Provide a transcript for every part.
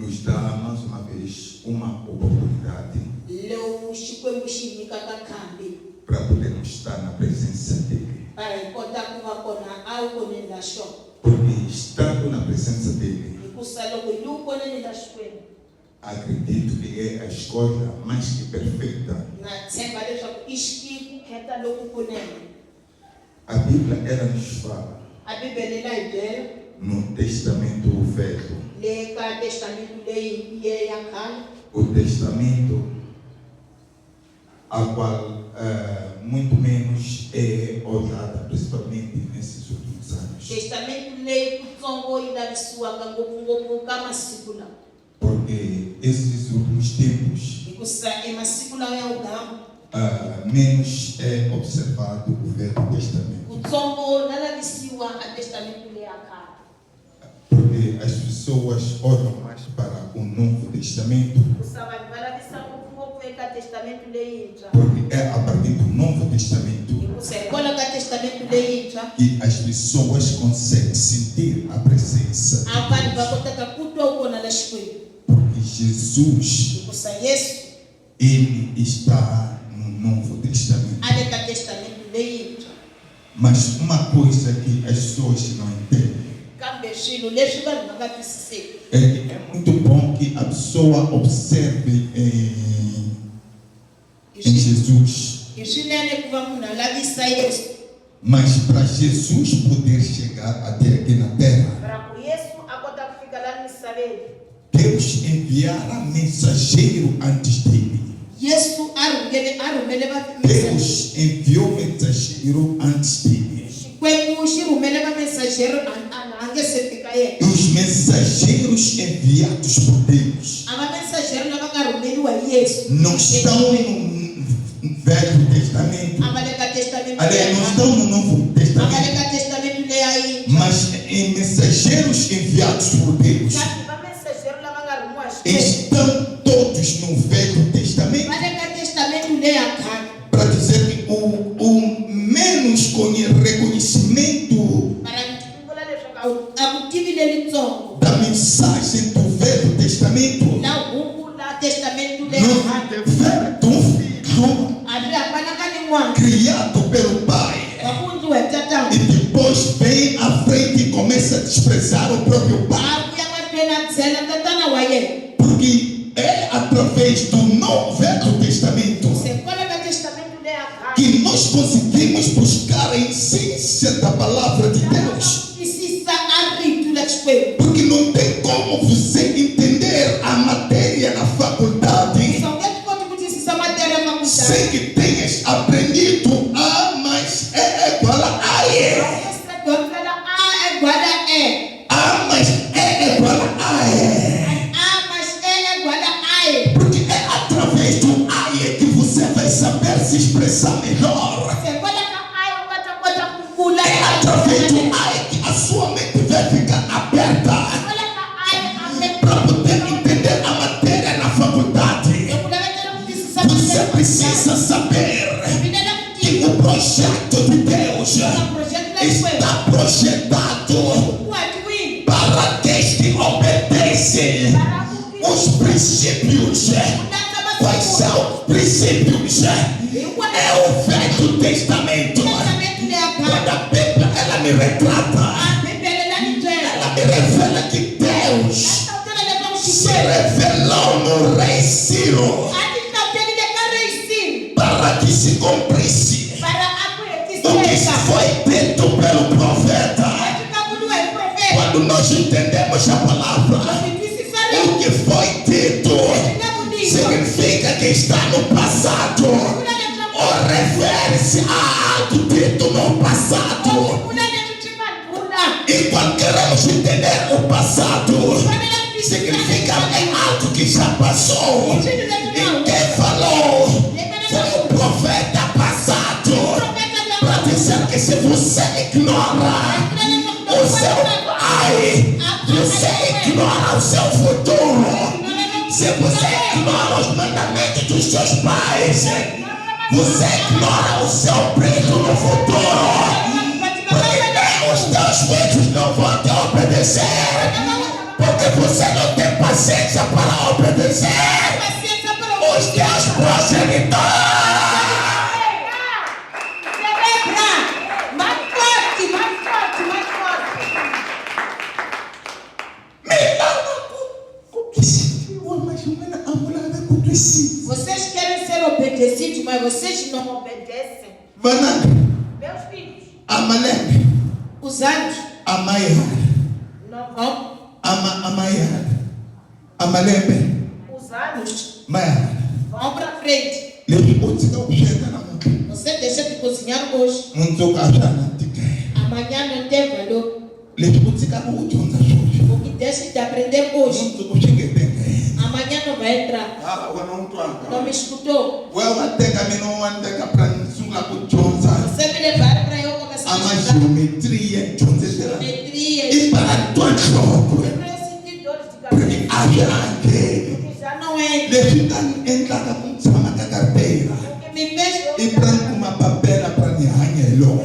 nos dá mais uma vez uma oportunidade para podermos estar na presença dele. Porque estando na presença dele, acredito que é a escolha mais que perfeita. A Bíblia ela nos fala no Testamento Velho, o Testamento a qual muito menos é olhada, principalmente nesses últimos anos. Porque esses últimos tempos menos é observado o Velho Testamento. Porque as pessoas olham mais para o Novo Testamento. Porque é a partir do Novo Testamento que as pessoas conseguem sentir a presença de Deus. Porque Jesus, ele está no Novo Testamento. Mas uma coisa que as pessoas não entendem é muito bom que a pessoa observe em Jesus. Mas para Jesus poder chegar até aqui na terra, Deus enviará mensageiro antes dele. Deus enviou mensageiro antes dele. E os mensageiros enviados por Deus não estão no Velho Testamento, aliás, não estão no Novo Testamento, mas em mensageiros enviados por Deus estão todos no Velho Testamento. Para dizer que o menos reconhecimento da mensagem do Velho Testamento não difere de um filho criado pelo pai e depois vem à frente e começa a desprezar o próprio pai. Porque é através do Novo Velho Testamento que nós conseguimos buscar a essência da palavra de Deus. Porque não tem como você entender a matéria na faculdade sem que tenhas aprendido A mais E é igual a E. A mais E é igual a E. Porque é através do A que você vai saber se expressar melhor. É através do A que a sua mente vai ficar aberta para poder entender a matéria na faculdade. Você precisa saber que o projeto de Deus está projetado para aqueles que obedecem os princípios. Quais são os princípios? É o Velho Testamento. Quando a Bíblia ela me retrata, ela me revela que Deus se revelou no rei Ciro para que se cumprisse o que foi dito pelo profeta. Quando nós entendemos a palavra, o que foi dito significa que está no passado, ou refere-se a algo dito no passado. E quando queremos entender o passado, significa é algo que já passou. E quem falou foi o profeta passado, para dizer que se você ignora o seu pai, você ignora o seu futuro. Se você ignora os mandamentos dos seus pais, você ignora o seu brilho no futuro. Porque os teus filhos não vão te obedecer, porque você não tem paciência obedecidos. Vocês querem ser obedecidos, mas vocês não obedecem. Vananga. Meus filhos. Amalembe. Os anos. Amaiar. Não vão. Amaiar. Amalembe. Os anos. Maiar. Vão para frente. Você deixa de cozinhar hoje. Amanhã não tem valor. O que deixa de aprender hoje, amanhã não vai entrar. Não me escutou. Você me levar para eu começar a estudar geometria. geometria. E para a tua jogo. Eu senti dores de cabeça. Porque Já não é. Porque me fez E branco uma papel para me arranhar. eu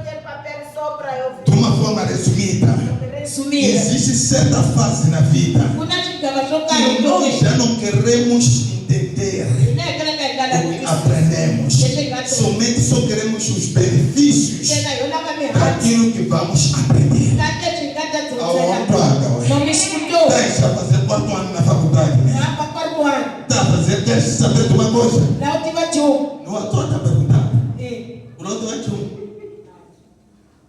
ter papel só para eu ver. De uma forma resumida, Resumida. existe certa fase na vida que nós já não queremos entender o que aprendemos. Somente só queremos os benefícios daquilo que vamos aprender. Não me escutou. Deixa fazer 4 anos na faculdade. Vai para 4 anos. Tá fazer, deixa saber de uma coisa. Na última tio. Não estou a perguntar. O outro é tchum.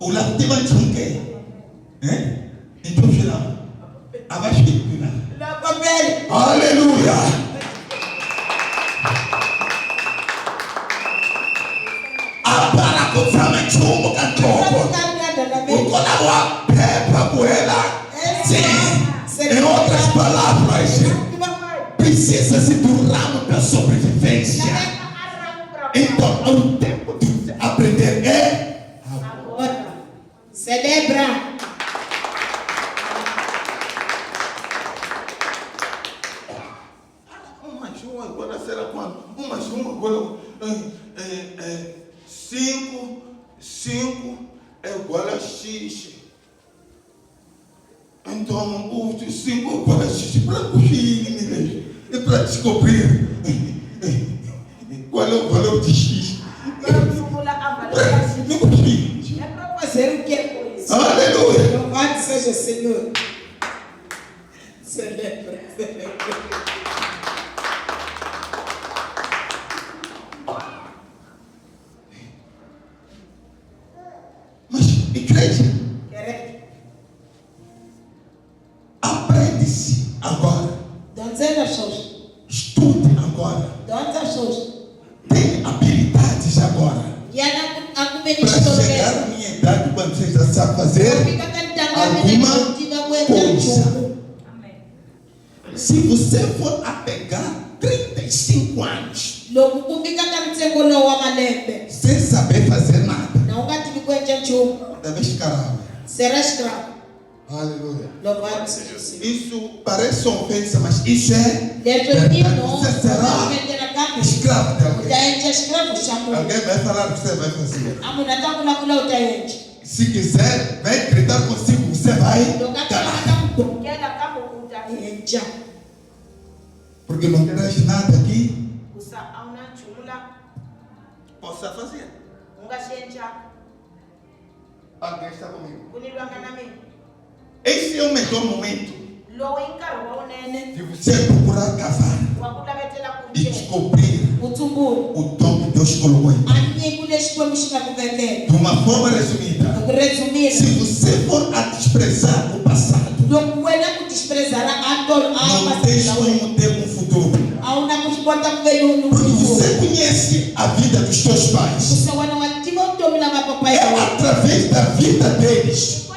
O lado é tchum que? Então, geral. Abaixo de tudo. Aleluia. Para com o chumbo cantoco. O colaborar para com ela. Sim. Em outras palavras, precisa-se do ramo da sobrevivência. Então, o tempo de aprender é agora. Celebra. Agora será quando? Agora 5 é igual a X. Então, o 5 é igual a X para corrigir e para descobrir qual é o valor de X. É para fazer o que é com isso? Aleluia. Louvado seja o Senhor. Celebra, celebra. Igreja, aprende-se agora. Estude agora. Tem habilidades agora. Para chegar à minha idade, quando você já sabe fazer alguma coisa. Se você for a pegar 35 anos sem saber fazer nada, deve ficar. será escravo. Aleluia. Louvado seja o Senhor. Isso parece ofensa, mas isso é verdade. Você será escravo de alguém. Alguém vai falar o que você vai fazer. Se quiser, vem gritar consigo, você vai calar. Porque não terás nada aqui. Possa fazer. Alguém está comigo? Esse é o melhor momento de você procurar casar e descobrir o dom que Deus colocou em ti. De uma forma resumida, se você for a desprezar o passado, não tens como ter um futuro. Porque você conhece a vida dos teus pais. É através da vida deles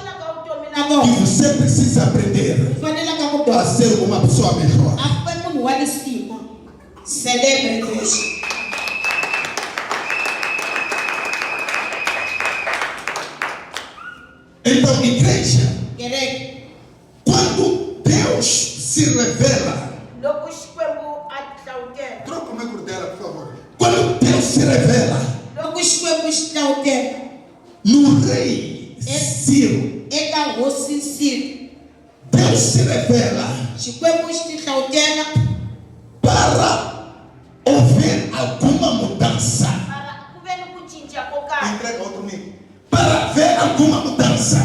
que você precisa aprender a ser uma pessoa melhor. Celebre Deus. Então, igreja, quando Deus se revela, troca uma cordela, por favor. Quando Deus se revela no rei Ciro, Deus se revela para houver alguma mudança. Entrega outro amigo. Para ver alguma mudança.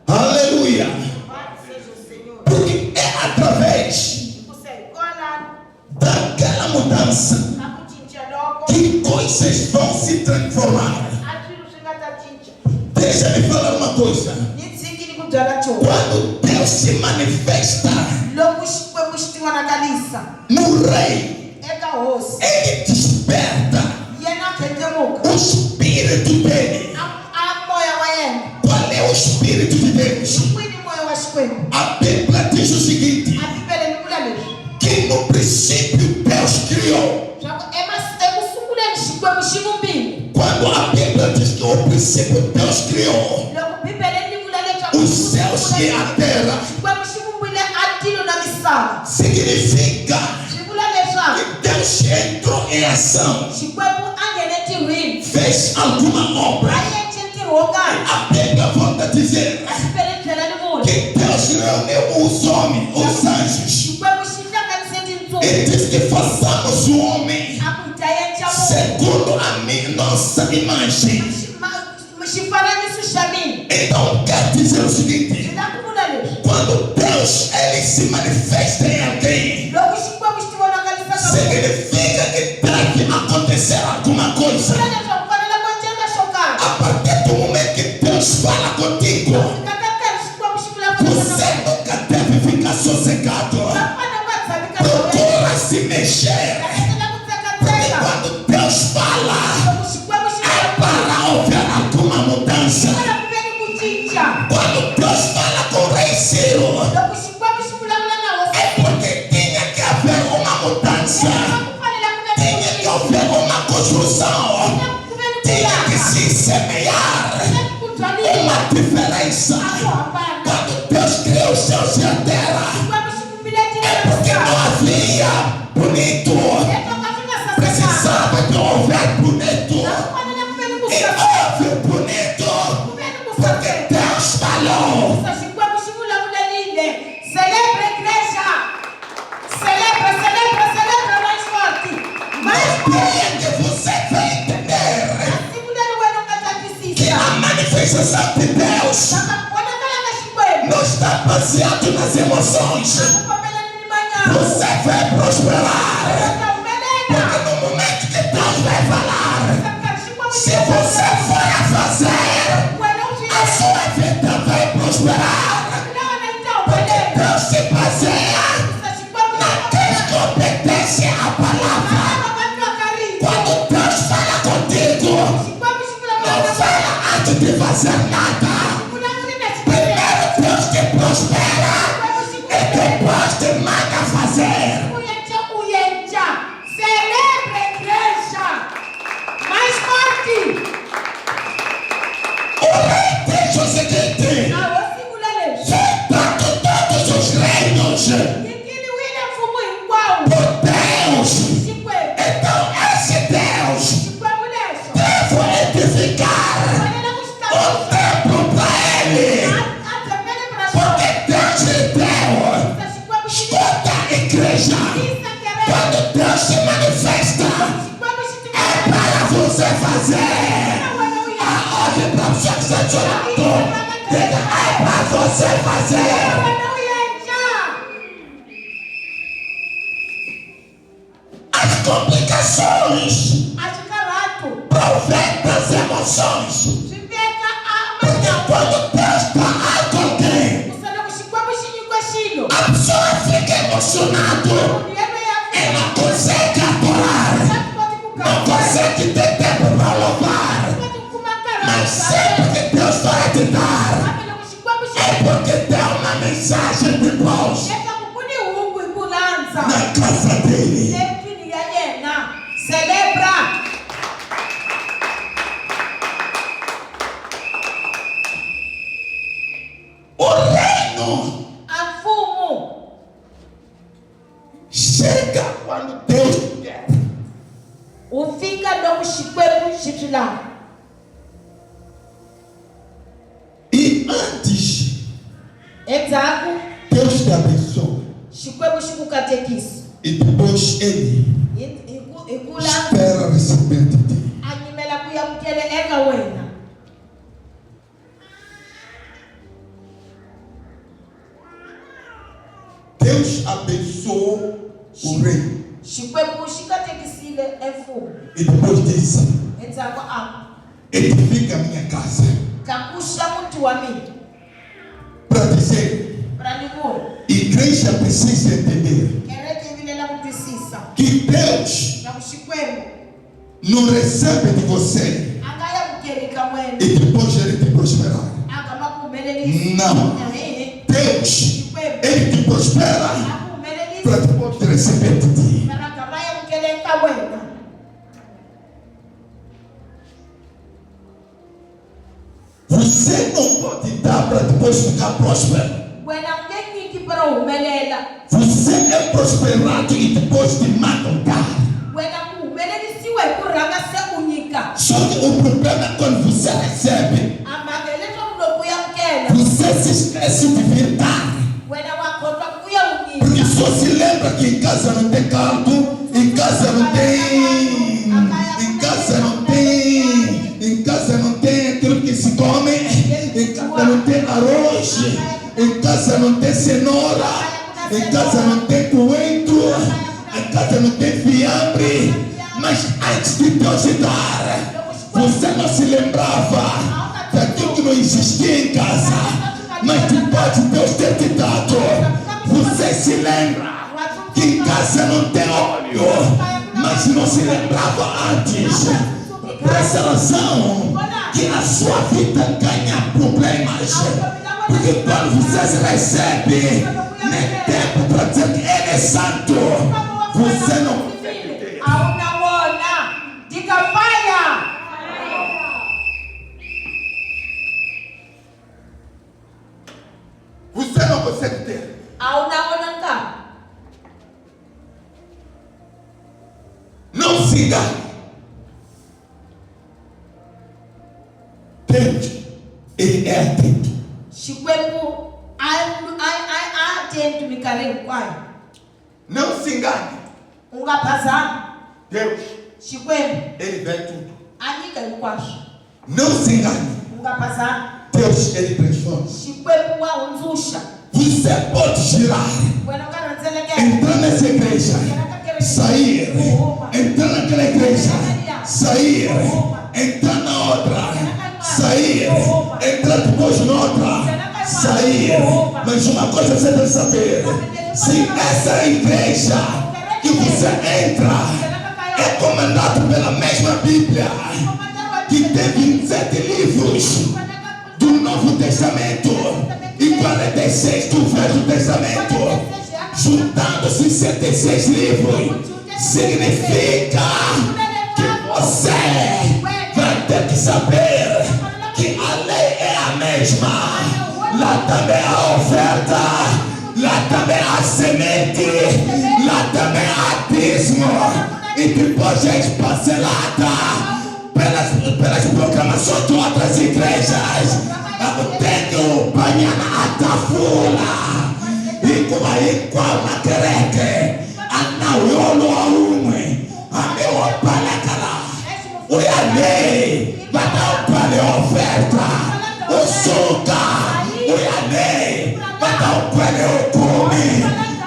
Aleluia. Porque é através mudança, que coisas vão se transformar. Deixa-me falar uma coisa. Quando Deus se manifesta no rei, ele desperta o espírito dele. Qual é o espírito de Deus? A Bíblia diz o seguinte: que no princípio Deus criou. Quando a Bíblia diz que no princípio Deus criou os céus e a terra, significa que Deus entrou em ação, fez alguma obra. A Bíblia volta a dizer que Deus reuniu os homens, os anjos, e diz que façamos o homem segundo a nossa imagem. Então quer dizer o seguinte: quando Deus ele se manifesta em alguém, significa que deve acontecer alguma coisa. A partir do momento que Deus fala contigo, você nunca deve ficar sossegado. Procura se mexer, porque quando Deus fala é para houver alguma mudança. Quando Deus fala com o rei Ciro, é porque tinha que haver uma mudança, tinha que haver uma construção, tinha que se semear uma diferença. Quando Deus criou os céus e a terra, é porque não havia bonito, precisava de houver bonito, e houve bonito, porque Deus falou. Celebra, igreja! Celebra mais forte! Mais forte! Que você vai entender que a manifestação de Deus não está baseado nas emoções. Você vai prosperar, porque no momento que Deus vai falar, se você for a fazer, a sua vida vai prosperar, porque Deus se baseia naqueles que obedecem a palavra. Quando Deus fala contigo, não fala antes de fazer nada. Primeiro Deus te prospera e depois te manda fazer. Celebra, igreja! Mais forte! O rei diz o seguinte: tanto todos os reinos por Deus, então esse Deus deve edificar um templo para ele, porque Deus lhe deu. Escuta, igreja, quando Deus se manifesta, é para você fazer. Aonde para você que está chorando, diga, é para você fazer. As complicações provém das emoções, porque quando Deus está com alguém, a pessoa fica emocionada e não consegue adorar, não consegue ter tempo para louvar. Mas sempre que Deus vai te dar, é porque tem uma mensagem de Deus na casa dele. Celebra! O reino chega quando Deus quer. Ufika ndo mshikwepu shitula. E antes, Deus te abençoa. Shikwepu shikukatekisi. E depois ele espera receber de ti. Animela kuyamkele ega wena. Deus abençoou o rei. E depois disso, edifica a minha casa. Para dizer, igreja precisa entender que Deus não recebe de você e depois ele te prosperar. Não. Deus, ele te prospera para depois te receber de ti. Você não pode dar para depois ficar próspero. Você é prosperado e depois te mandam dar. Só que o problema é quando você recebe, você se esquece de vir dar. Porque só se lembra que em casa não tem caldo, em casa não tem, em casa não tem aquilo que se come, em casa não tem arroz, em casa não tem cenoura, em casa não tem coentro, em casa não tem fiambre. Mas antes de Deus te dar, você não se lembrava daquilo que não existia em casa. Mas depois de Deus ter te dado, você se lembra que em casa não tem óleo, mas não se lembrava antes. Por essa razão que a sua vida ganha problemas. Porque quando você recebe, não é tempo para dizer que ele é santo. Você não consegue ter. Não se engane. Deus, ele é atento. Não se engane. Deus, ele vê tudo. Não se engane. Deus, ele transforma. Você pode girar, entrar nessa igreja, sair, entrar naquela igreja, sair, entrar na outra, sair, entrar depois na outra, sair. Mas uma coisa você deve saber: se essa igreja que você entra é comandada pela mesma Bíblia, que tem 27 livros do Novo Testamento e 46 do Velho Testamento, juntando 66 livros, significa que você vai ter que saber que a lei é a mesma. Lá também a oferta, lá também a semente, lá também a dízimo, e depois é esparcelada pelas proclamações de outras igrejas. Eu tenho banhana atafula e com aí qual na quereque anau yolo aume a meu palacala o yanei bata o pale oferta o soca o yanei bata o pale o come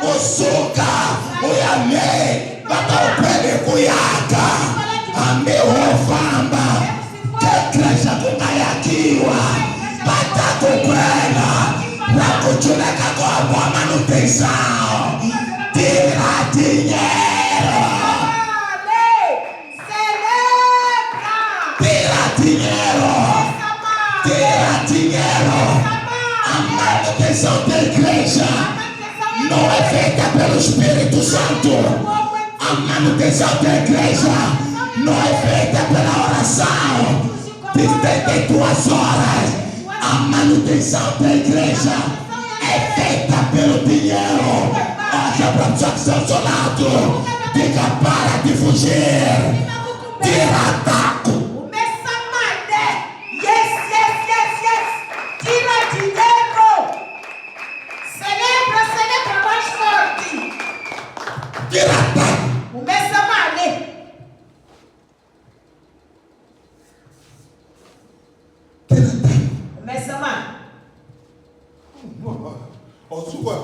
o soca o yanei bata o pale cuiaca a meu ofamba que cresça com caiaquiwa bata com cuela pra continuar com a boa manutenção. Tira dinheiro. Tira dinheiro. Tira dinheiro. A manutenção da igreja não é feita pelo Espírito Santo. A manutenção da igreja não é feita pela oração de 72 horas. A manutenção da igreja é feita pelo dinheiro. Olha para o seu lado. Diga: para de fugir. Tira ataco. Tira dinheiro. Celebra mais forte. Tira ataco. Começa male. Tira ataco. Começa male. O sua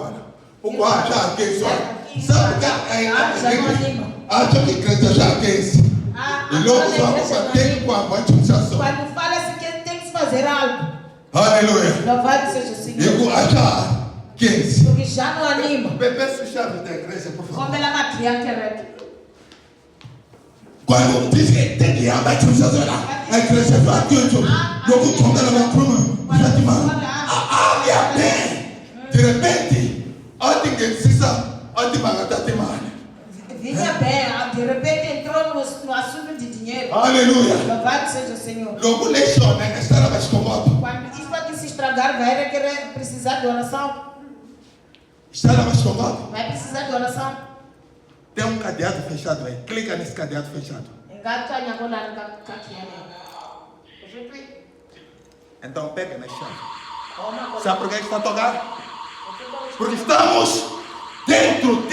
o guarda que só Sabe que acho que igreja já aquece. E logo só tem com a mãe de só. Quando fala-se que tem que fazer algo. Aleluia. Louvado seja o Senhor. Eu acho que porque já não anima. Peça a chave da igreja, por favor. Como ela matriarca é. Quando diz que tem que andar com Jesus lá, a igreja vai aqui, eu vou tomar ela na cama, já te mando. Minha bem, de repente, alguém precisa, alguém vai te mandar. Vinha bem, de repente entrou no assunto de dinheiro. Aleluia. Louvado seja o Senhor. Logo leixou, né? Estará mais cômodo. Quando isso aqui se estragar, vai querer precisar de oração. Estará mais cômodo. Vai precisar de oração. Tem um cadeado fechado aí. Clica nesse cadeado fechado. Então pega na chave. Sabe por que está a tocar? Porque estamos dentro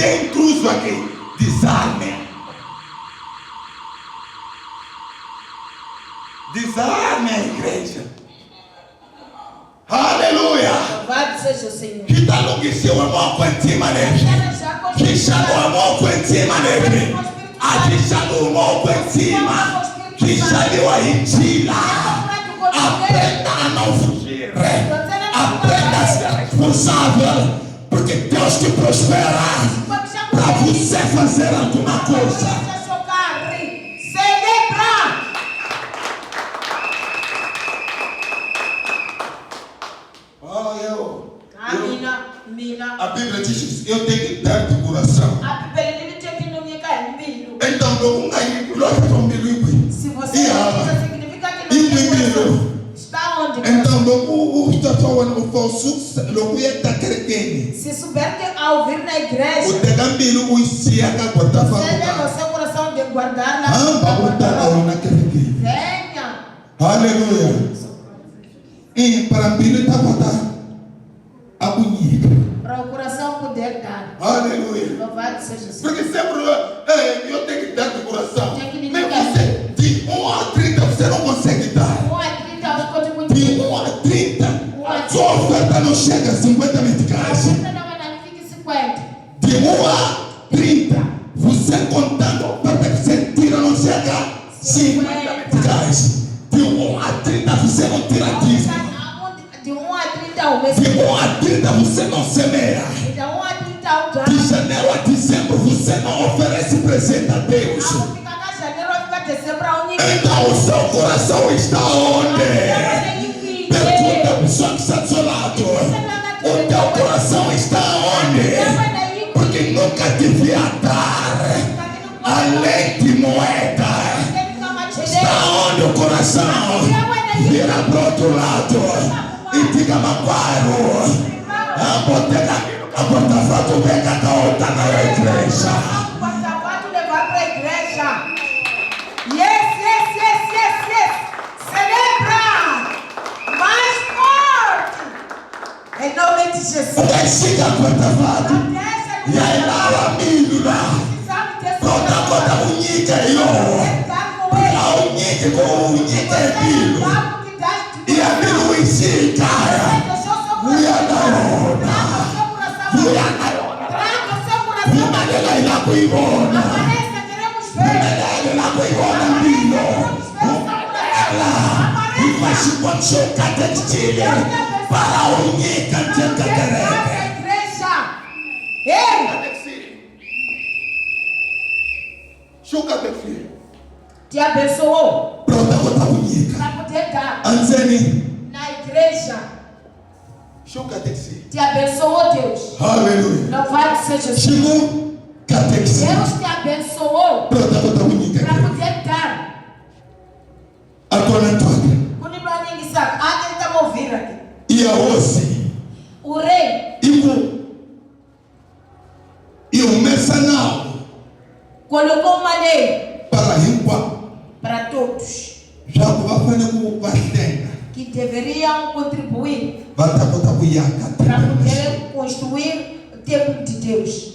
aqui. Desarme. Desarme a igreja. Aleluia. Louvado seja o Senhor. Que está no que seu amor com em cima dele. Que chamou a mão com em cima dele. A que chamou a mão com em cima. Que chamou a mentira. Aprenda a não fugir. Aprenda a ser responsável. Porque Deus te prospera. Para você fazer alguma coisa. A Bíblia diz: eu tenho que dar de coração. Então, se você significa que não está onde? Então, se souber que ao ouvir na igreja, você leva o seu coração de guardar na venha. Aleluia. E para mim está botando a bonita. Para o coração poder dar. Aleluia. Louvado seja o Senhor. Porque sempre eu tenho que dar de coração. Mas você, de 1 a 30 você não consegue dar. 1 a 30 eu estou muito. De 1 a 30 a sua oferta não chega a 50 meticais. A oferta não fica 50. De 1 a 30 você contando para que você tira não chega a 50 meticais. De 1 a 30 você não tira disso. De 1 a 30 o mês. De 1 a 30 você não semeia. De 1 a 30 de janeiro a dezembro você não oferece presente a Deus. Então o seu coração está onde? Pergunta a pessoa que está do seu lado. O teu coração está onde? Porque nunca devia dar além de moeda. Está onde o coração? Vira para o outro lado e diga: Maguaro, a porta-fato vem cada outra na igreja. A porta-fato levar para a igreja. Yes. Celebra mais forte. Em nome de Jesus. Desce a porta-fato. E aí lá o amigo lá. Conta a unhita aí, ó. A unhita com a unhita é filho. E a filho em si, cara. E a garota. Te abençoou para poder dar na igreja. Te abençoou, Deus. Aleluia. Louvado seja o Senhor. Deus te abençoou para poder dar. Quando ninguém sabe, alguém está me ouvindo aqui. E a hoje, o rei e o mercenário colocou uma lei para todos que deveriam contribuir para poder construir o templo de Deus.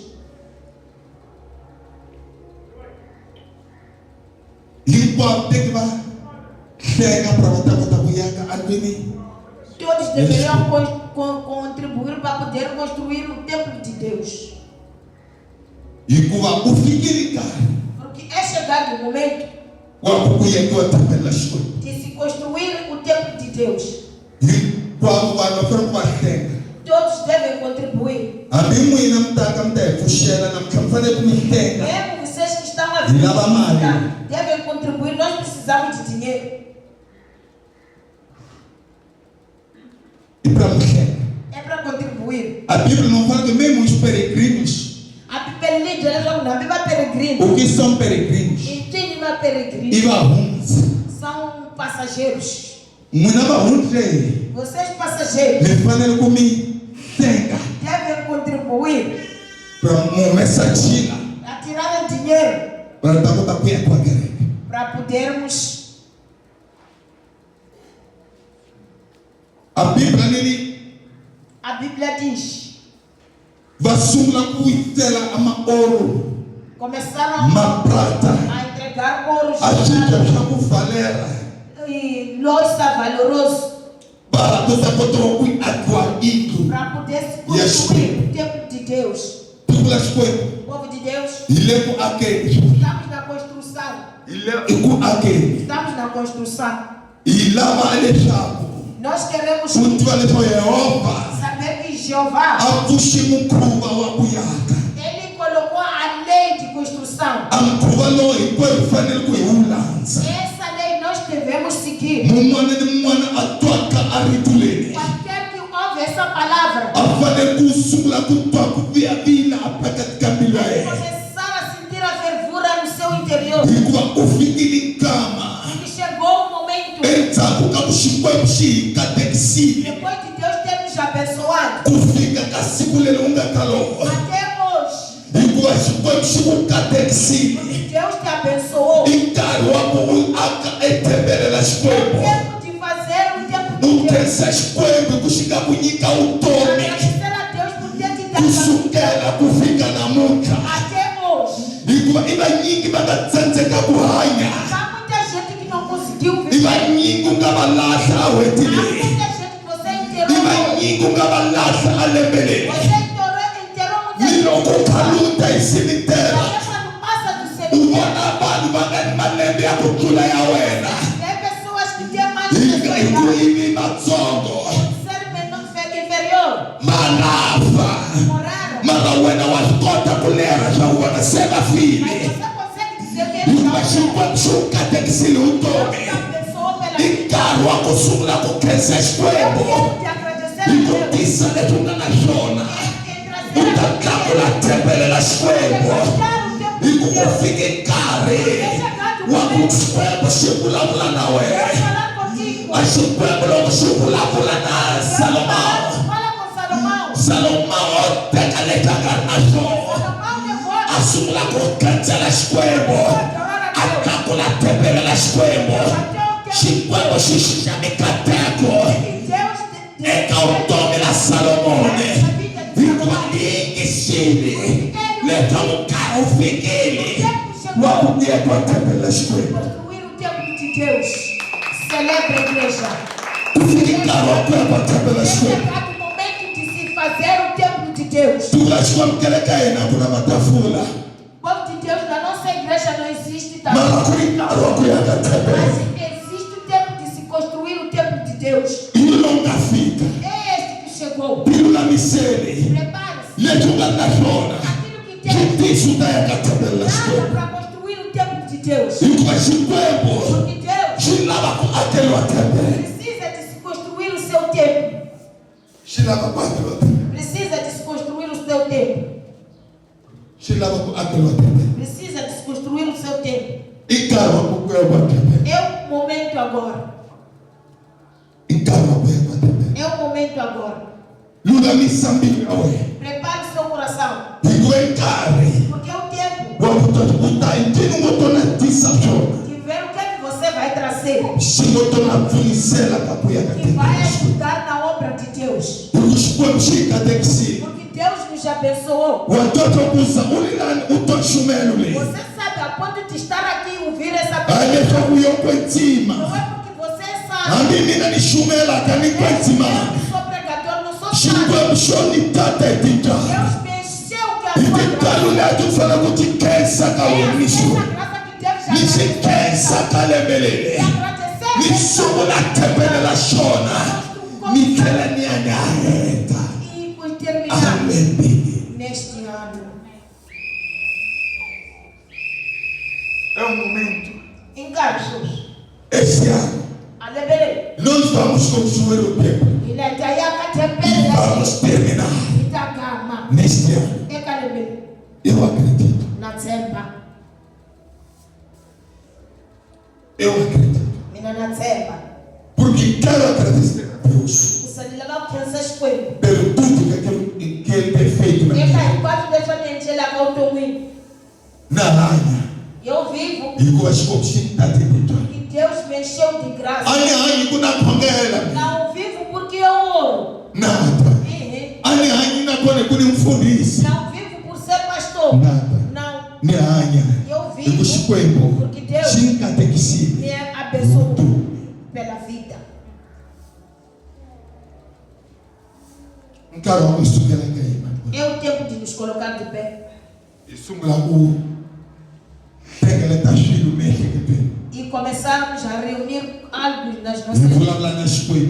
Todos deveriam contribuir para poder construir o templo de Deus. Porque é chegado o momento de se construir o templo de Deus. Todos devem contribuir. Mesmo vocês que estão a vir, devem contribuir. Nós precisamos de dinheiro. É para contribuir. A Bíblia não fala que mesmo os peregrinos. A Bíblia diz peregrinos. O que são peregrinos? São passageiros. Vocês passageiros devem contribuir para tirar o dinheiro para podermos. A Bíblia diz: começaram a entregar ouro e louça valoroso para poder se construir o templo de Deus. O povo de Deus, estamos na construção. Estamos na construção. Nós queremos saber que Jeová, Ele colocou a lei de construção. Essa lei nós devemos seguir. Qualquer que ouve essa palavra, começar a sentir a fervura no seu interior. E chegou o momento, depois de Deus ter nos abençoado, até hoje, Deus te abençoou. É tempo de fazer um tempo de Deus. Agradecer a Deus por ter te dado até hoje. Há muita gente que não conseguiu viver. Há muita gente que você enterrou. Você enterrou muita gente. Tem pessoas que têm mais necessidade. Ser inferior. Mara wena wasipota kulera za wanasema vile Ibashuka tekisili utome Ikaru wako sumla kukeza shkwebo Ikotisa letuna na shona Utakabula tembele la shkwebo Ikukufike kare Waku shkwebo shibula mula na we Ashkwebo loko shibula mula na Salomão tekaleta garnacho Asumula kokanja la shkwebo Akakula tembele la shkwebo Shkwebo shishisha mikateko Eka utome la Salomone Vikwa ingi shili Leta mukara ufikili Wakudia kwa tembele la shkwebo Celebre a igreja. Ufikikaru kwa tembele la shkwebo Fazer o templo de Deus. O povo de Deus na nossa igreja não existe também. Mas existe o tempo de se construir o templo de Deus. É este que chegou. Prepare-se. Aquilo que tem nada para construir o templo de Deus. Porque Deus precisa de se construir o seu templo. Precisa de se construir o seu templo. Precisa de se construir o seu templo. É o momento agora. É o momento agora. Prepare seu coração. Porque é o tempo de ver o que você vai trazer, que vai ajudar na obra de Deus. Porque Deus nos abençoou. Você sabe a ponto de estar aqui e ouvir essa palavra. Não é porque você sabe. Eu sou pregador, não sou sábio. Deus mexeu que a tua graça. Italunya tu fala kuti kensa ka unisho. Essa graça que Deus já Nisi kensa ka lebelele. Nisumu na tepele la shona. Mikela ni anyareta. E por terminar neste ano. É um momento. Encargos. Esse ano. Nós vamos consumir o tempo. E vamos terminar. Neste ano. Eu acredito. Eu acredito. Porque quero agradecer a Deus pelo tudo que Ele tem feito na minha vida. Na área. Eu vivo. E com as coisas que está dentro. E Deus me encheu de graça. Não vivo porque eu oro. Nada. Não vivo por ser pastor. Nada. Não. Eu vivo porque Deus me abençoou pela vida. É o tempo de nos colocar de pé. E começarmos a reunir algo nas nossas vidas.